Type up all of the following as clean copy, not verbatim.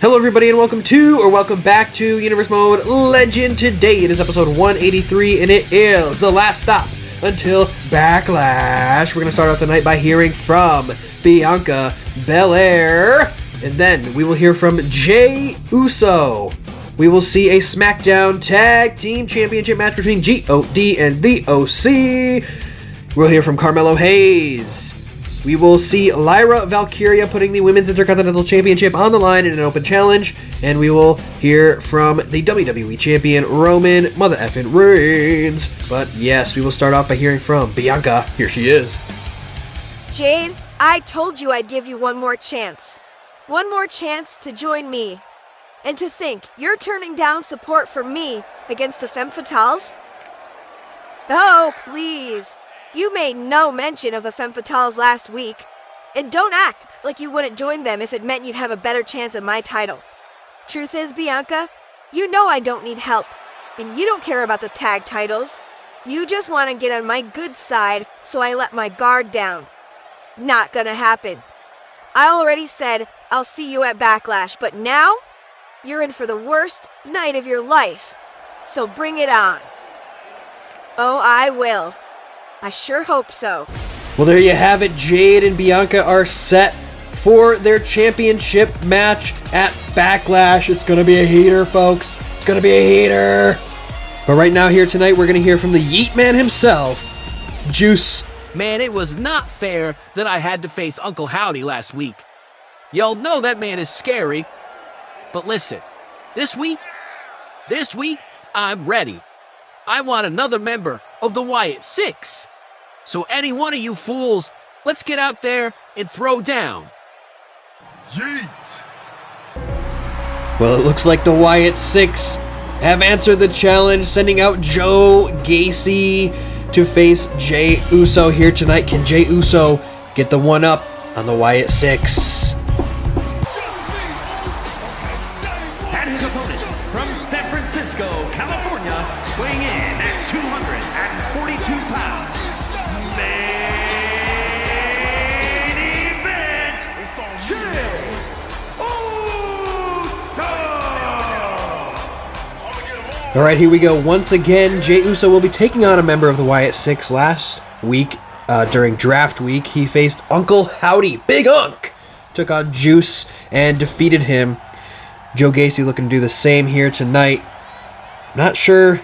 Hello everybody and welcome back to Universe Mode Legend. Today it is episode 183 and it is the last stop until Backlash. We're going to start off the night by hearing from Bianca Belair, and then we will hear from Jey Uce. We will see a SmackDown Tag Team Championship match between G.O.D. and VOC. We'll hear from Carmelo Hayes. We will see Lyra Valkyria putting the Women's Intercontinental Championship on the line in an open challenge. And we will hear from the WWE Champion, Roman Mother Effin' Reigns. But yes, we will start off by hearing from Bianca. Here she is. Jade, I told you I'd give you one more chance. One more chance to join me. And to think you're turning down support for me against the Femme Fatales? Oh, please. You made no mention of the Femme Fatales last week. And don't act like you wouldn't join them if it meant you'd have a better chance at my title. Truth is, Bianca, you know I don't need help. And you don't care about the tag titles. You just want to get on my good side, so I let my guard down. Not gonna happen. I already said I'll see you at Backlash, but now you're in for the worst night of your life. So bring it on. Oh, I will. I sure hope so. Well, there you have it. Jade and Bianca are set for their championship match at Backlash. It's going to be a heater, folks. It's going to be a heater. But right now here tonight, we're going to hear from the Yeet Man himself, Juice. Man, it was not fair that I had to face Uncle Howdy last week. Y'all know that man is scary. But listen, this week, I'm ready. I want another member of the Wyatt 6. So any one of you fools, let's get out there and throw down. Yeet! Well, it looks like the Wyatt 6 have answered the challenge, sending out Joe Gacy to face Jey Uce here tonight. Can Jey Uce get the one up on the Wyatt 6? And his opponent from San Francisco, California, weighing in at 242 pounds. Main event, Jey Uce! All right, here we go. Once again, Jey Uce will be taking on a member of the Wyatt 6. Last week, during draft week, he faced Uncle Howdy, Big Unk, took on Juice and defeated him. Joe Gacy looking to do the same here tonight. Not sure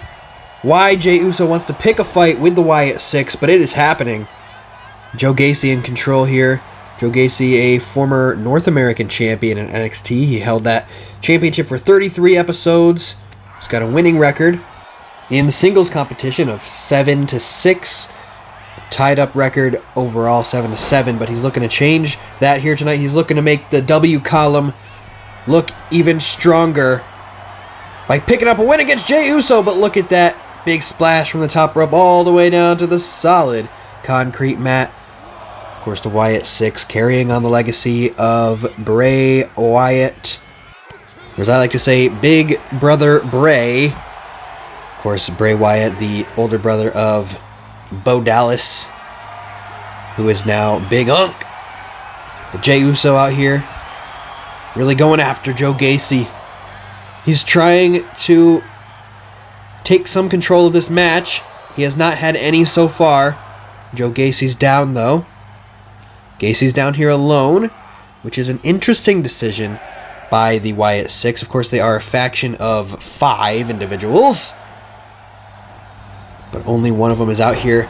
why Jey Uce wants to pick a fight with the Wyatt 6, but it is happening. Joe Gacy in control here. Joe Gacy, a former North American champion in NXT. He held that championship for 33 episodes. He's got a winning record in the singles competition of 7-6. Tied up record overall 7-7, but he's looking to change that here tonight. He's looking to make the W column look even stronger by picking up a win against Jey Uce, but look at that big splash from the top rope all the way down to the solid concrete mat. Of course, the Wyatt 6 carrying on the legacy of Bray Wyatt, or as I like to say, Big Brother Bray. Of course, Bray Wyatt, the older brother of Bo Dallas, who is now Big Unk. But Jey Uce out here really going after Joe Gacy. He's trying to take some control of this match. He has not had any so far. Joe Gacy's down, though. Gacy's down here alone, which is an interesting decision by the Wyatt 6. Of course, they are a faction of 5 individuals, but only one of them is out here.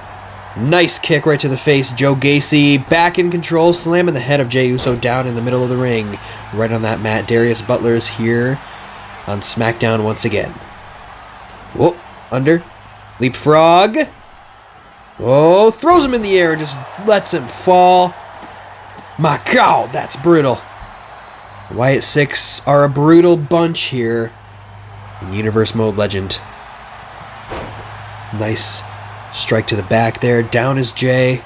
Nice kick right to the face. Joe Gacy back in control, slamming the head of Jey Uce down in the middle of the ring. Right on that mat. Darius Butler is here on SmackDown once again. Whoa, under. Leapfrog. Oh, throws him in the air and just lets him fall. My God, that's brutal. The Wyatt 6 are a brutal bunch here in Universe Mode Legend. Nice strike to the back there. Down is Jey.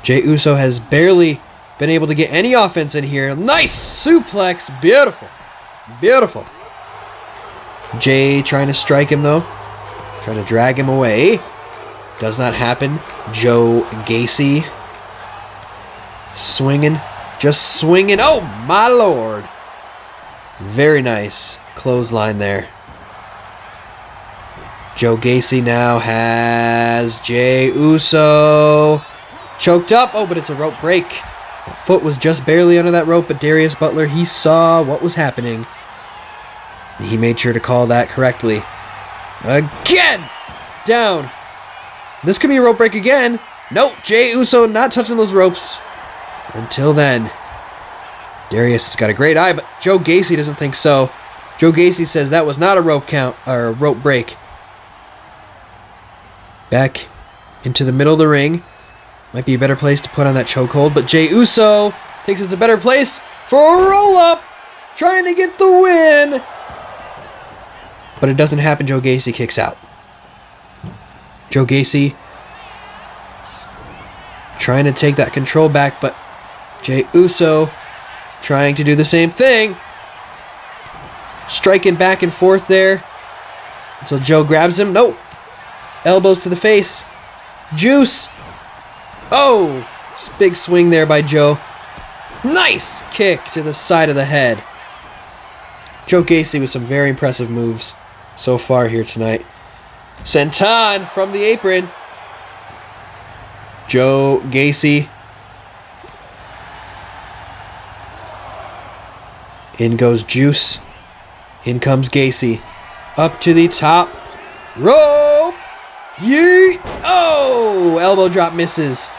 Jey Uce has barely been able to get any offense in here. Nice suplex. Beautiful. Beautiful. Jey trying to strike him, though. Trying to drag him away. Does not happen. Joe Gacy swinging. Just swinging. Oh, my Lord. Very nice clothesline there. Joe Gacy now has Jey Uso choked up. Oh, but it's a rope break. That foot was just barely under that rope, but Darius Butler, he saw what was happening. And he made sure to call that correctly. Again! Down. This could be a rope break again. Nope, Jey Uso not touching those ropes. Until then. Darius has got a great eye, but Joe Gacy doesn't think so. Joe Gacy says that was not a rope count or a rope break. Back into the middle of the ring. Might be a better place to put on that chokehold, but Jey Uso thinks it's a better place for a roll-up. Trying to get the win. But it doesn't happen. Joe Gacy kicks out. Joe Gacy trying to take that control back, but Jey Uso trying to do the same thing. Striking back and forth there until Joe grabs him. Nope. Elbows to the face. Juice. Oh, big swing there by Joe. Nice kick to the side of the head. Joe Gacy with some very impressive moves so far here tonight. Senton from the apron. Joe Gacy. In goes Juice. In comes Gacy. Up to the top rope. Yeet! Oh! Elbow drop misses.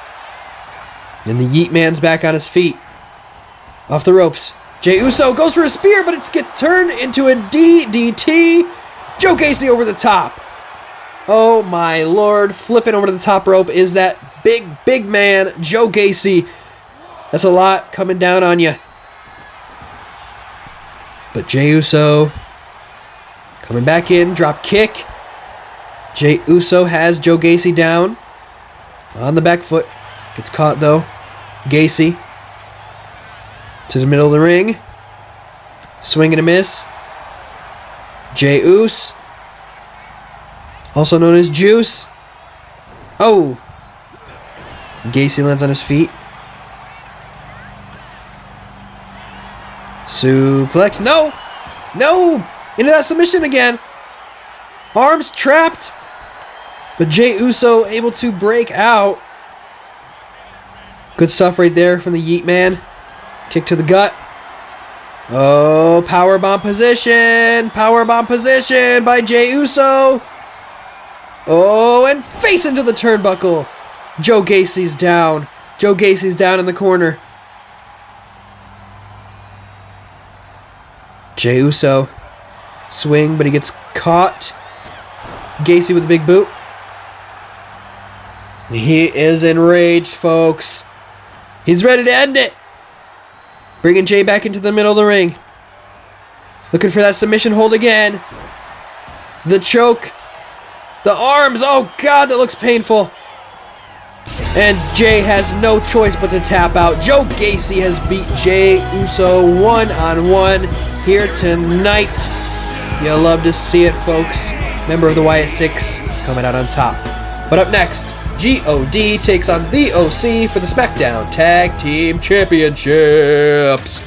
And the Yeet Man's back on his feet. Off the ropes. Jey Uso goes for a spear, but it's get turned into a DDT. Joe Gacy over the top. Oh my lord. Flipping over to the top rope is that big man, Joe Gacy. That's a lot coming down on you. But Jey Uso coming back in. Drop kick. Jey Uso has Joe Gacy down on the back foot. Gets caught though. Gacy to the middle of the ring. Swing and a miss. Jey Uce, also known as Juice. Oh! Gacy lands on his feet. Suplex. No! No! Into that submission again. Arms trapped. But Jey Uso able to break out. Good stuff right there from the Yeet Man. Kick to the gut. Oh, powerbomb position. Powerbomb position by Jey Uso. Oh, and face into the turnbuckle. Joe Gacy's down. Joe Gacy's down in the corner. Jey Uso. Swing, but he gets caught. Gacy with a big boot. He is enraged, folks. He's ready to end it. Bringing Jey back into the middle of the ring. Looking for that submission hold again. The choke. The arms. Oh, God, that looks painful. And Jey has no choice but to tap out. Joe Gacy has beat Jey Uso one-on-one here tonight. You'll love to see it, folks. Member of the Wyatt 6 coming out on top. But up next, God takes on the OC for the SmackDown Tag Team Championships.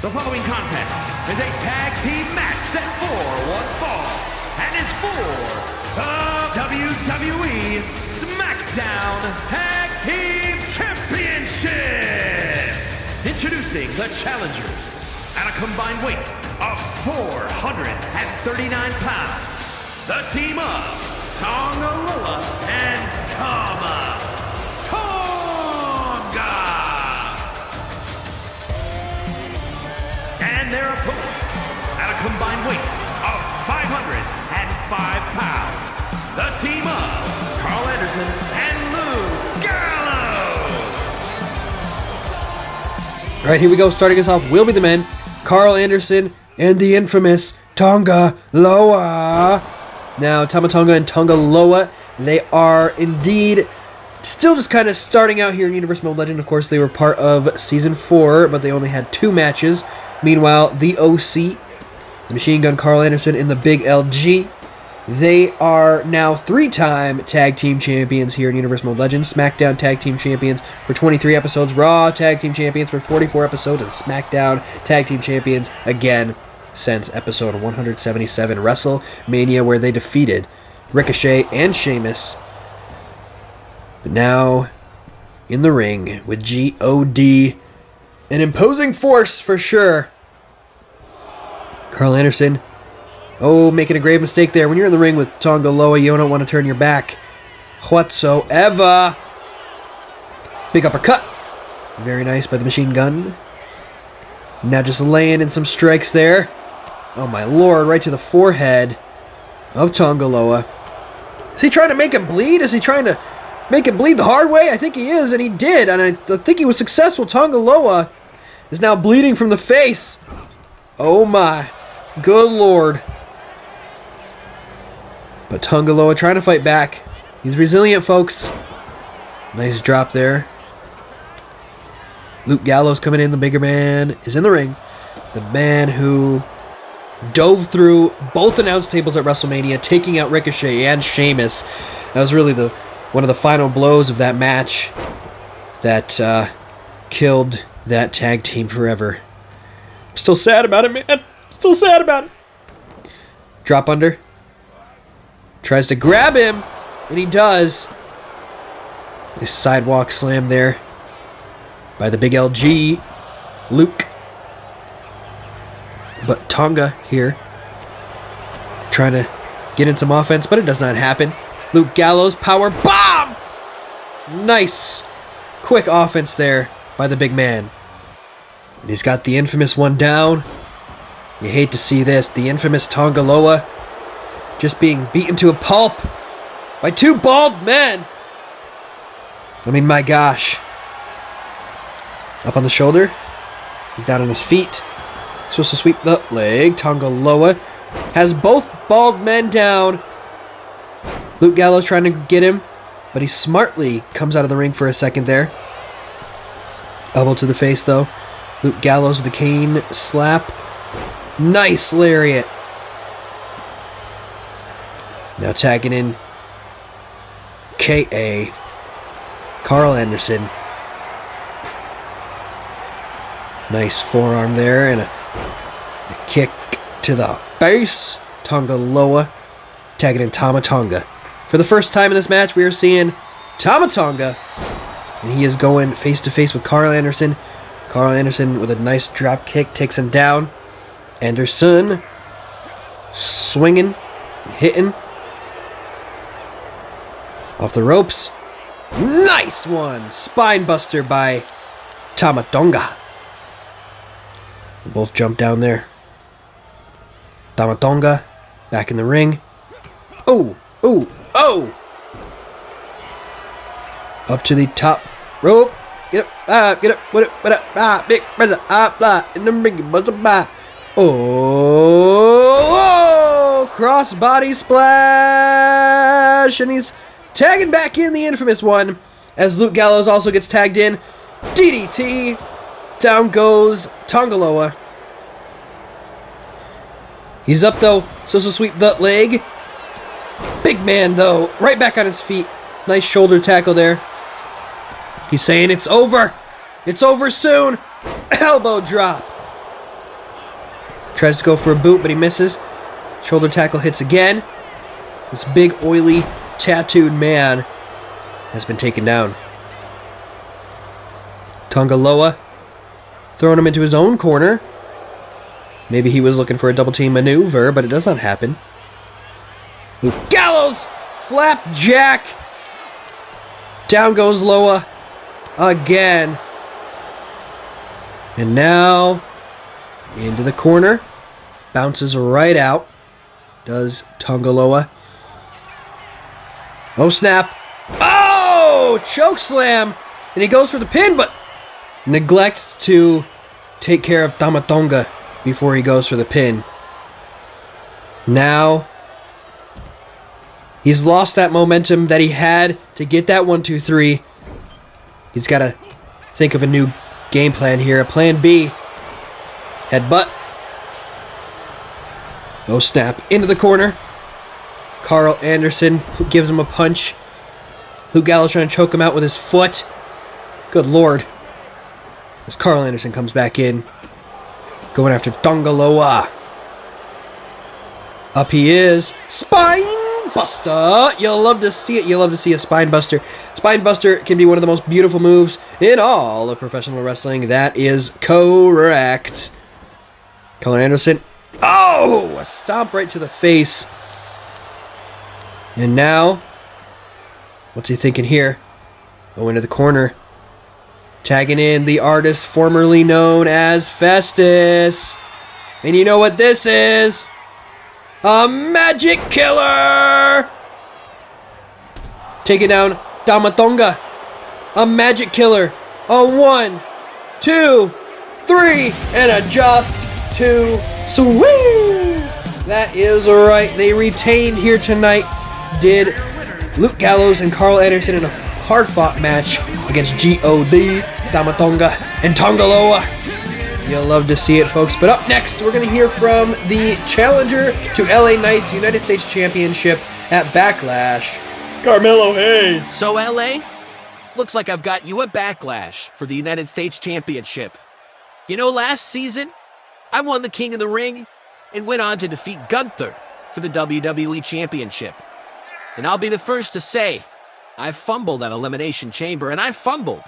The following contest is a tag team match set for one fall and is for the WWE SmackDown Tag Team Championship. Introducing the challengers at a combined weight of 439 pounds. The team of Tonga and Tama Tonga. And their opponents at a combined weight of 505 pounds. The team of Carl Anderson and Lou Gallows. All right, here we go. Starting us off will be the men, Carl Anderson and the infamous Tonga Loa. Now, Tama Tonga and Tonga Loa, they are indeed still just kind of starting out here in Universal Mobile Legend. Of course, they were part of Season 4, but they only had 2 matches. Meanwhile, the OC, the Machine Gun Carl Anderson, and the Big LG, they are now 3-time Tag Team Champions here in Universal Mobile Legend. SmackDown Tag Team Champions for 23 episodes, Raw Tag Team Champions for 44 episodes, and SmackDown Tag Team Champions again since episode 177 WrestleMania, where they defeated Ricochet and Sheamus. But now, in the ring with G.O.D., an imposing force for sure. Carl Anderson, making a grave mistake there. When you're in the ring with Tanga Loa, you don't want to turn your back whatsoever. Big uppercut. Very nice by the Machine Gun. Now just laying in some strikes there. Oh my lord, right to the forehead of Tanga Loa. Is he trying to make him bleed? Is he trying to make him bleed the hard way? I think he is, and he did, and I think he was successful. Tanga Loa is now bleeding from the face. Oh my. Good lord. But Tanga Loa trying to fight back. He's resilient, folks. Nice drop there. Luke Gallows coming in. The bigger man is in the ring. The man who dove through both announce tables at WrestleMania, taking out Ricochet and Sheamus. That was really one of the final blows of that match that killed that tag team forever. I'm still sad about it, man. Still sad about it. Drop under. Tries to grab him, and he does. This sidewalk slam there by the big LG, Luke. But Tonga here trying to get in some offense, but it does not happen. Luke Gallows, power bomb! Nice, quick offense there by the big man. And he's got the infamous one down. You hate to see this. The infamous Tanga Loa just being beaten to a pulp by two bald men. I mean, my gosh. Up on the shoulder. He's down on his feet. Supposed to sweep the leg. Tanga Loa has both bald men down. Luke Gallows trying to get him, but he smartly comes out of the ring for a second there. Elbow to the face, though. Luke Gallows with a cane slap. Nice lariat. Now tagging in K.A. Carl Anderson. Nice forearm there and a kick to the face. Tanga Loa tagging in Tama Tonga. For the first time in this match, we are seeing Tama Tonga, and he is going face to face with Carl Anderson. Carl Anderson with a nice drop kick takes him down. Anderson swinging, hitting off the ropes. Nice one! Spine buster by Tama Tonga. They both jump down there. Tama Tonga back in the ring. Oh! Oh! Oh! Up to the top rope. Get up! Get up! What up? Big brother! Blah! In the ring, buzzer! Blah! Oh! Crossbody splash! And he's tagging back in the infamous one as Luke Gallows also gets tagged in. DDT. Down goes Tanga Loa. He's up though. So sweep the leg. Big man though. Right back on his feet. Nice shoulder tackle there. He's saying it's over. It's over soon. Elbow drop. Tries to go for a boot, but he misses. Shoulder tackle hits again. This big, oily, tattooed man has been taken down. Tanga Loa throwing him into his own corner. Maybe he was looking for a double team maneuver, but it does not happen. Luke Gallows! Flapjack! Down goes Loa again. And now into the corner. Bounces right out. Does Tanga Loa. Oh snap. Oh! Choke slam! And he goes for the pin, but neglects to take care of Tama Tonga before he goes for the pin. Now he's lost that momentum that he had to get that 1-2-3. He's got to think of a new game plan here. A plan B. Headbutt. Oh snap. Into the corner. Carl Anderson gives him a punch. Luke Gallows trying to choke him out with his foot. Good lord. As Carl Anderson comes back in. Going after Tanga Loa. Up he is. Spine buster. You'll love to see it. You'll love to see a spine buster. Spine buster can be one of the most beautiful moves in all of professional wrestling. That is correct. Colin Anderson. Oh, a stomp right to the face. And now, what's he thinking here? Go into the corner. Tagging in the artist formerly known as Festus. And you know what this is? A magic killer! Taking down Damatonga. A magic killer. A 1, 2, 3, and a just 2. Swing! That is right. They retained here tonight. Did Luke Gallows and Carl Anderson in a hard-fought match against G.O.D., Damatonga, and Tongaloa. You'll love to see it, folks. But up next, we're going to hear from the challenger to LA Knight's United States Championship at Backlash, Carmelo Hayes. So, LA, looks like I've got you at Backlash for the United States Championship. You know, last season, I won the King of the Ring and went on to defeat Gunther for the WWE Championship. And I'll be the first to say, I fumbled at Elimination Chamber, and I fumbled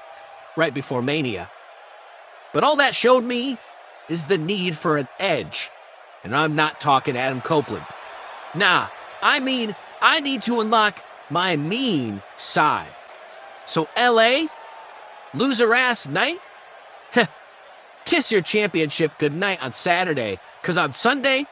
right before Mania. But all that showed me is the need for an edge. And I'm not talking Adam Copeland. Nah, I mean, I need to unlock my mean side. So LA, loser ass night? Kiss your championship goodnight on Saturday, because on Sunday,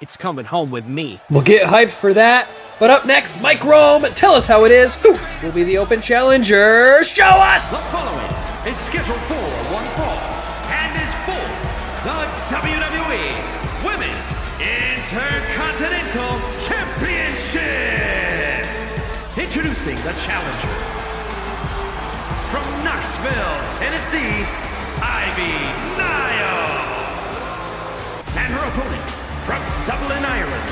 it's coming home with me. We'll get hyped for that. But up next, Mike Rome, tell us how it is. Who will be the open challenger? Show us! The following is scheduled for one fall and is for the WWE Women's Intercontinental Championship. Introducing the challenger from Knoxville, Tennessee, Ivy Nile. And her opponent from Dublin, Ireland,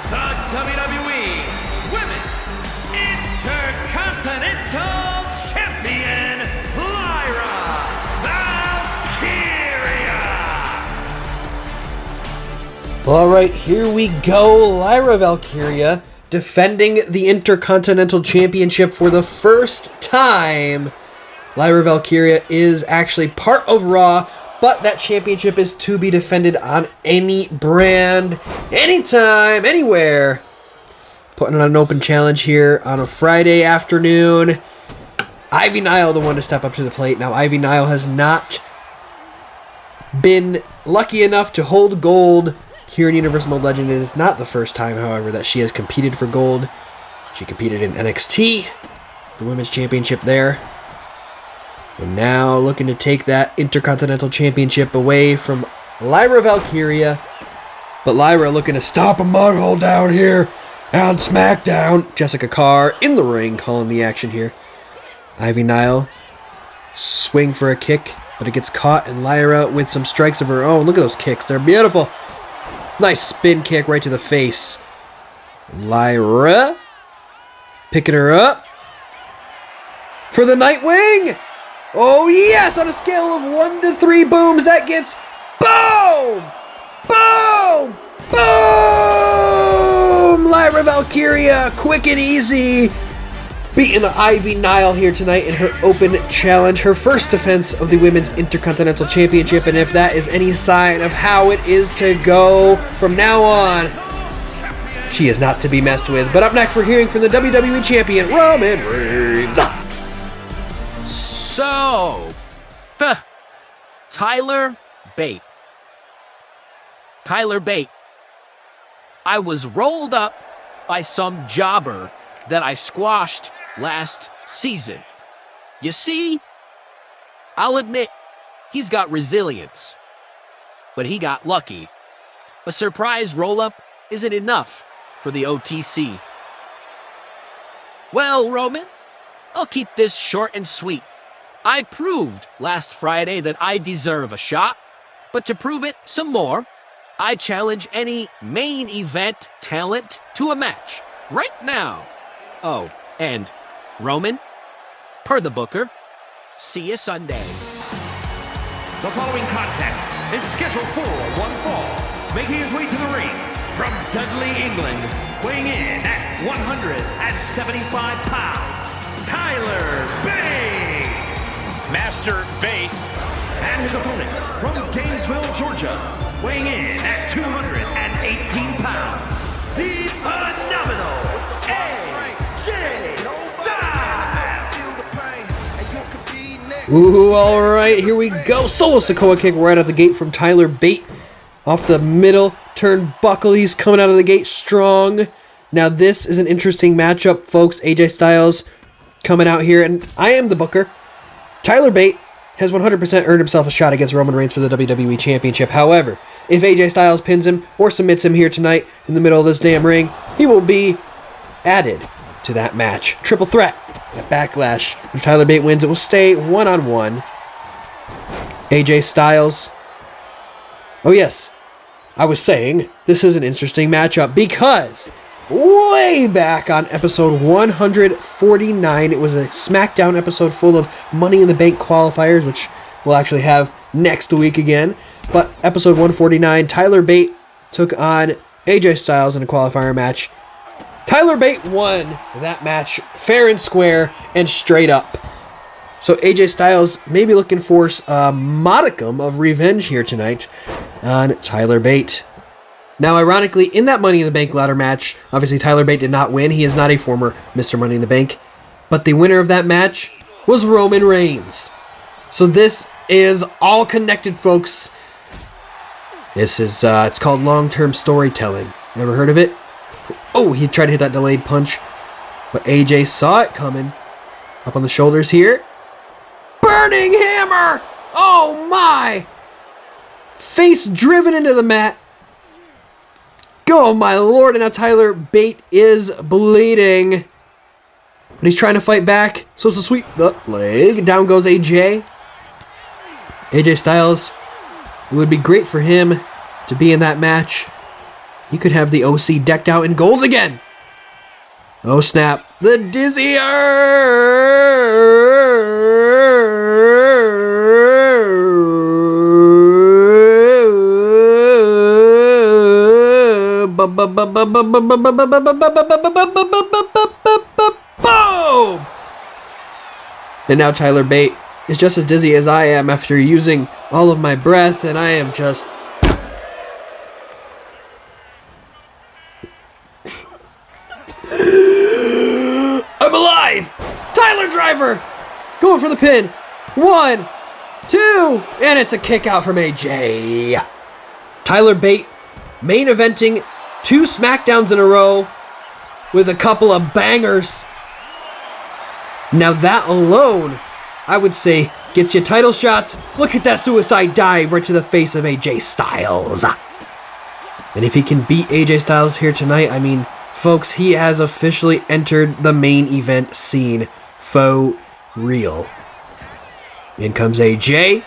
the WWE Women's Intercontinental Champion, Lyra Valkyria. Well, all right, here we go. Lyra Valkyria defending the Intercontinental Championship for the first time. Lyra Valkyria is actually part of Raw, but that championship is to be defended on any brand, anytime, anywhere. Putting on an open challenge here on a Friday afternoon. Ivy Nile, the one to step up to the plate. Now, Ivy Nile has not been lucky enough to hold gold here in Universal Mode Legend. It is not the first time, however, that she has competed for gold. She competed in NXT, the Women's Championship there. And now looking to take that Intercontinental Championship away from Lyra Valkyria. But Lyra looking to stop a mud hole down here on SmackDown. Jessica Carr in the ring calling the action here. Ivy Nile swing for a kick, but it gets caught, and Lyra with some strikes of her own. Look at those kicks. They're beautiful. Nice spin kick right to the face. Lyra picking her up for the Nightwing. Oh yes, on a scale of 1 to 3 booms, that gets boom! Boom! Boom! Lyra Valkyria, quick and easy, beating Ivy Nile here tonight in her open challenge, her first defense of the Women's Intercontinental Championship, and if that is any sign of how it is to go from now on, she is not to be messed with. But up next, we're hearing from the WWE Champion, Roman Reigns. So, Tyler Bate. Tyler Bate. I was rolled up by some jobber that I squashed last season. You see, I'll admit, he's got resilience, but he got lucky. A surprise roll-up isn't enough for the OTC. Well, Roman, I'll keep this short and sweet. I proved last Friday that I deserve a shot, but to prove it some more, I challenge any main event talent to a match right now. Oh, and Roman, per the booker, see you Sunday. The following contest is scheduled for one fall. Making his way to the ring From Dudley, England, weighing in at 175 pounds, Tyler Bate. Master Bate. And his opponent from Gainesville, Georgia, weighing in at 218 pounds, the phenomenal AJ Styles. Ooh, all right, here we go. Solo Sikoa kick right out the gate from Tyler Bate. Off the middle turnbuckle, he's coming out of the gate strong. Now this is an interesting matchup, folks. AJ Styles coming out here, and I am the booker. Tyler Bate has 100% earned himself a shot against Roman Reigns for the WWE Championship. However, if AJ Styles pins him or submits him here tonight in the middle of this damn ring, he will be added to that match. Triple threat at Backlash. If Tyler Bate wins, it will stay one-on-one. AJ Styles. Oh yes, I was saying this is an interesting matchup because way back on episode 149, it was a SmackDown episode full of Money in the Bank qualifiers, which we'll actually have next week again. But episode 149, Tyler Bate took on AJ Styles in a qualifier match. Tyler Bate won that match fair and square and straight up. So AJ Styles may be looking for a modicum of revenge here tonight on Tyler Bate. Now, ironically, in that Money in the Bank ladder match, obviously Tyler Bate did not win. He is not a former Mr. Money in the Bank. But the winner of that match was Roman Reigns. So this is all connected, folks. This is, it's called long-term storytelling. Never heard of it? Oh, he tried to hit that delayed punch. But AJ saw it coming. Up on the shoulders here. Burning hammer! Oh my! Face driven into the mat. Oh my lord, and now Tyler Bate is bleeding. But he's trying to fight back, so it's to sweep the leg. Down goes AJ. AJ Styles, it would be great for him to be in that match. He could have the OC decked out in gold again. Oh snap, the Dizzier! Boom! And now Tyler Bate is just as dizzy as I am after using all of my breath, and I am just... I'm alive! Tyler Driver! Going for the pin. 1, 2, and it's a kick out from AJ. Tyler Bate main eventing 2 SmackDowns in a row with a couple of bangers. Now that alone, I would say, gets you title shots. Look at that suicide dive right to the face of AJ Styles. And if he can beat AJ Styles here tonight, I mean, folks, he has officially entered the main event scene. For real. In comes AJ.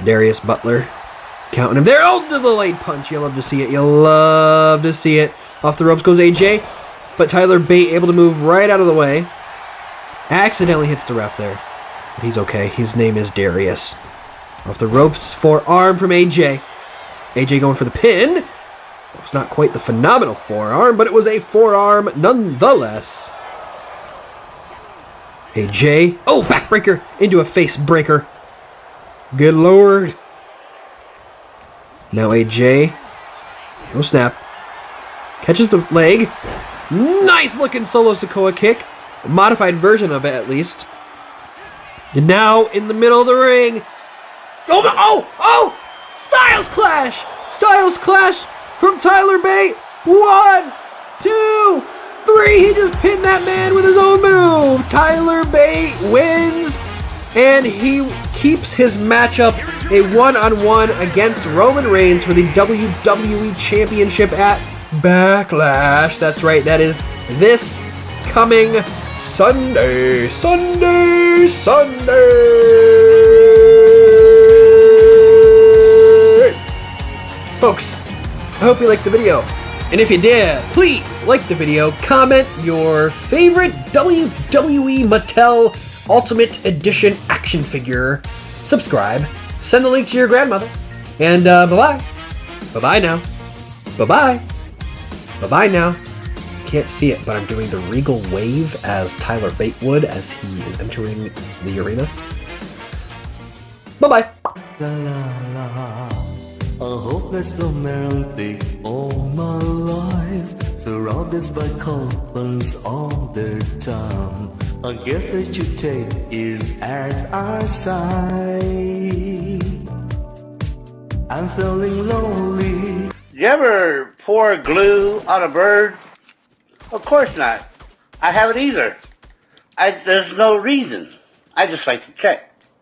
Darius Butler counting him there. Oh, the delayed punch. You love to see it. You love to see it. Off the ropes goes AJ. But Tyler Bate able to move right out of the way. Accidentally hits the ref there. But he's okay. His name is Darius. Off the ropes. Forearm from AJ. AJ going for the pin. It was not quite the phenomenal forearm, but it was a forearm nonetheless. AJ. Oh, backbreaker into a face breaker. Good lord. Now AJ. No snap. Catches the leg. Nice looking solo Sikoa kick. A modified version of it, at least. And now in the middle of the ring. Oh! Styles Clash! Styles Clash from Tyler Bate. 1, 2, 3. He just pinned that man with his own move. Tyler Bate wins. And he keeps his matchup a one-on-one against Roman Reigns for the WWE Championship at Backlash. That's right, that is this coming Sunday. Folks, I hope you liked the video. And if you did, please like the video, comment your favorite WWE Mattel Ultimate Edition action figure, subscribe, send a link to your grandmother, and bye-bye. Bye-bye now. Bye-bye. Bye-bye now. Can't see it, but I'm doing the regal wave as Tyler Bate would as he is entering the arena. Bye-bye. La la la, a hopeless romantic all my life, surrounded by couples all the time. I guess that you take is at our side. I'm feeling lonely. You ever pour glue on a bird? Of course not. I haven't either. There's no reason. I just like to check.